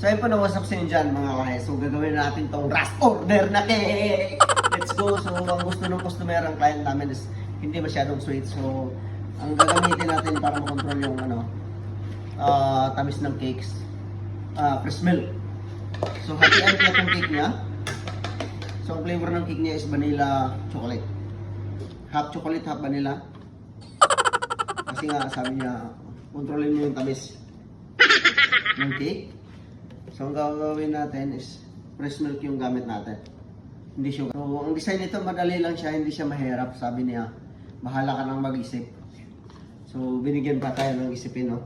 So ayun po na what's up sa inyo dyan mga kahe. So gagawin natin tong rush order na cake. Let's go. So ang gusto ng customer, ang client namin is hindi masyadong sweet. So ang gagamitin natin para makontrol yung tamis ng cakes, fresh milk. So hatian ko itong cake niya. So ang flavor ng cake niya is vanilla chocolate. Half chocolate, half vanilla. Kasi nga sabi niya, kontrolin niyo yung tamis ng cake. So ang gagawin natin is fresh milk yung gamit natin. Hindi sugar. So ang design nito madali lang siya, hindi siya mahirap. Sabi niya, bahala ka nang mag-isip. So binigyan pa tayo ng isipin, no?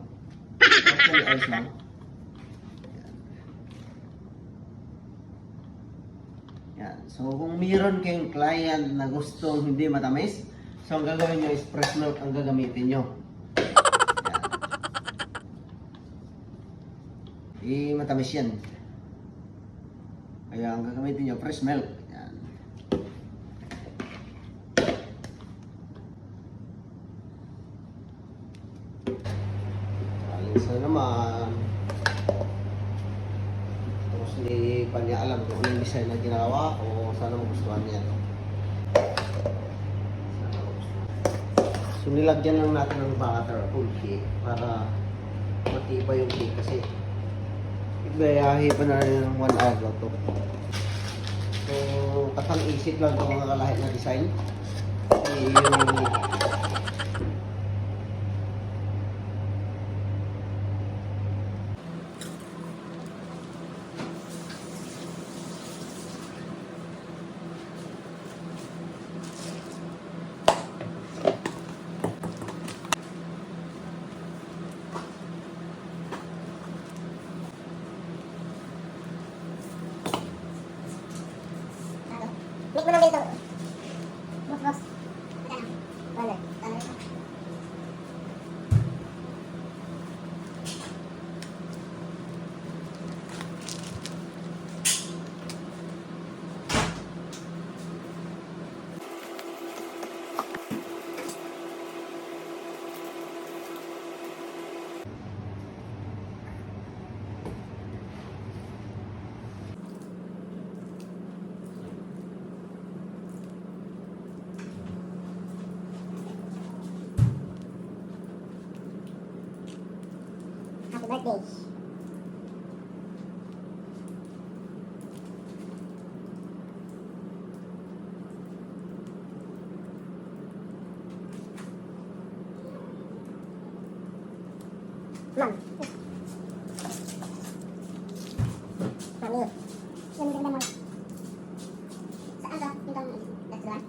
Actually, ayos lang. Yan. So kung mayroon kayong client na gustong hindi matamis, so ang gagawin nyo is fresh milk ang gagamitin nyo. Matamis yan. Kaya ang gagamitin nyo, fresh milk. Yan. Alisa naman. Tapos hindi pa niya alam kung anong design na ginawa o sana magustuhan niya. So nilagyan lang natin ng butter full cake para matibay yung cake kasi gayahi pa na rin ng 1 hour to. So katang isip lang itong mga kalahit na design. Kasi yung Make mo na dito. Boss. Wala. Happy birthday. Ma'am. Mami. Yan ang ganda mo. Saan to? Itong restaurant?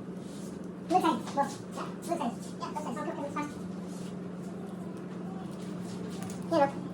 Blue side. Boss. Blue side. Yeah, blue side. Sound good. Yan o.